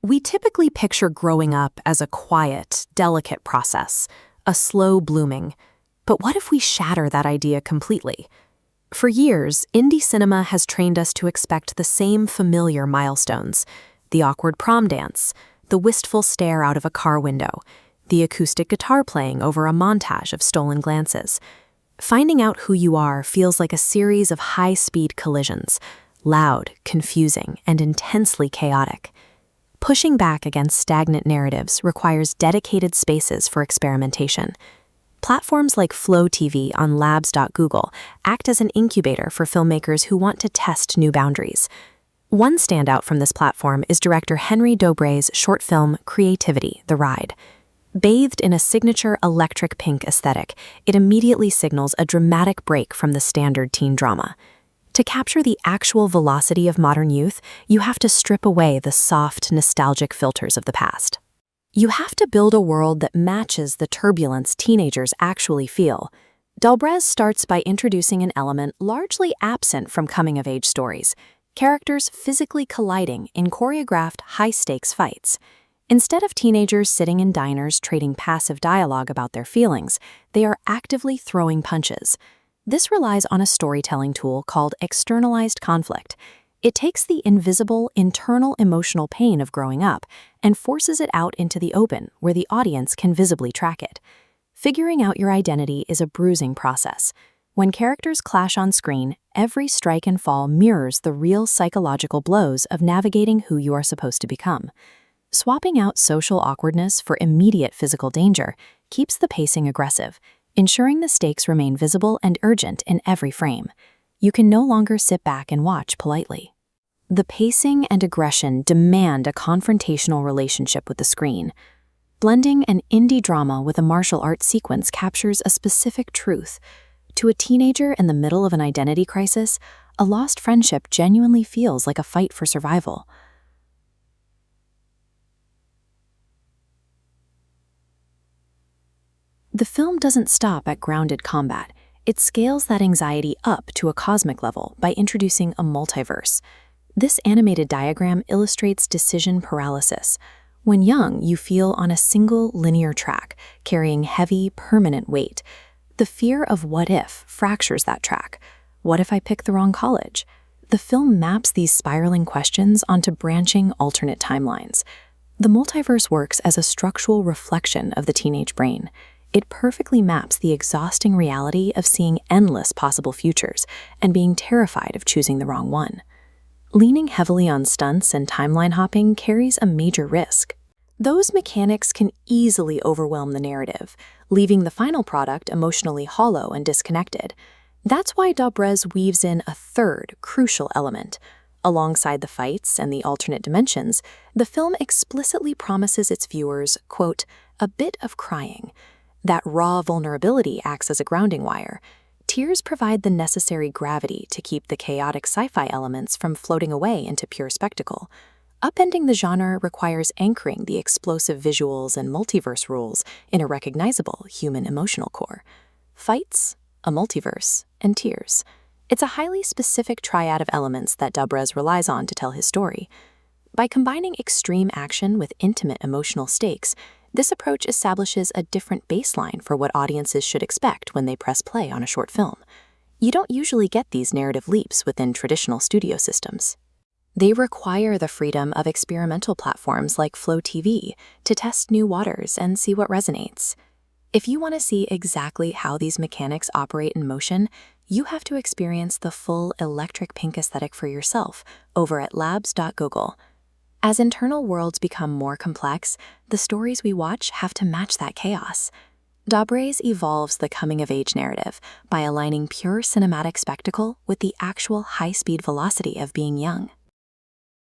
We typically picture growing up as a quiet, delicate process, a slow blooming. But what if we shatter that idea completely? For years, indie cinema has trained us to expect the same familiar milestones: the awkward prom dance, the wistful stare out of a car window, the acoustic guitar playing over a montage of stolen glances. Finding out who you are feels like a series of high-speed collisions, loud, confusing, and intensely chaotic. Pushing back against stagnant narratives requires dedicated spaces for experimentation. Platforms like Flow TV on labs.google act as an incubator for filmmakers who want to test new boundaries. One standout from this platform is director Henry Daubrez's short film Creativity: The Ride. Bathed in a signature electric pink aesthetic, it immediately signals a dramatic break from the standard teen drama. To capture the actual velocity of modern youth, you have to strip away the soft, nostalgic filters of the past. You have to build a world that matches the turbulence teenagers actually feel. Daubrez starts by introducing an element largely absent from coming-of-age stories: characters physically colliding in choreographed, high-stakes fights. Instead of teenagers sitting in diners trading passive dialogue about their feelings, they are actively throwing punches. This relies on a storytelling tool called externalized conflict. It takes the invisible, internal emotional pain of growing up and forces it out into the open, where the audience can visibly track it. Figuring out your identity is a bruising process. When characters clash on screen, every strike and fall mirrors the real psychological blows of navigating who you are supposed to become. Swapping out social awkwardness for immediate physical danger keeps the pacing aggressive, ensuring the stakes remain visible and urgent in every frame. You can no longer sit back and watch politely. The pacing and aggression demand a confrontational relationship with the screen. Blending an indie drama with a martial arts sequence captures a specific truth. To a teenager in the middle of an identity crisis, a lost friendship genuinely feels like a fight for survival. The film doesn't stop at grounded combat. It scales that anxiety up to a cosmic level by introducing a multiverse. This animated diagram illustrates decision paralysis. When young, you feel on a single linear track, carrying heavy, permanent weight. The fear of what if fractures that track. What if I pick the wrong college? The film maps these spiraling questions onto branching alternate timelines. The multiverse works as a structural reflection of the teenage brain. It perfectly maps the exhausting reality of seeing endless possible futures and being terrified of choosing the wrong one. Leaning heavily on stunts and timeline hopping carries a major risk. Those mechanics can easily overwhelm the narrative, leaving the final product emotionally hollow and disconnected. That's why Daubrez weaves in a third, crucial element. Alongside the fights and the alternate dimensions, the film explicitly promises its viewers, quote, a bit of crying. That raw vulnerability acts as a grounding wire. Tears provide the necessary gravity to keep the chaotic sci-fi elements from floating away into pure spectacle. Upending the genre requires anchoring the explosive visuals and multiverse rules in a recognizable human emotional core. Fights, a multiverse, and tears. It's a highly specific triad of elements that Daubrez relies on to tell his story. By combining extreme action with intimate emotional stakes, this approach establishes a different baseline for what audiences should expect when they press play on a short film. You don't usually get these narrative leaps within traditional studio systems. They require the freedom of experimental platforms like Flow TV to test new waters and see what resonates. If you want to see exactly how these mechanics operate in motion, you have to experience the full electric pink aesthetic for yourself over at labs.google. As internal worlds become more complex, the stories we watch have to match that chaos. Daubrez evolves the coming-of-age narrative by aligning pure cinematic spectacle with the actual high-speed velocity of being young.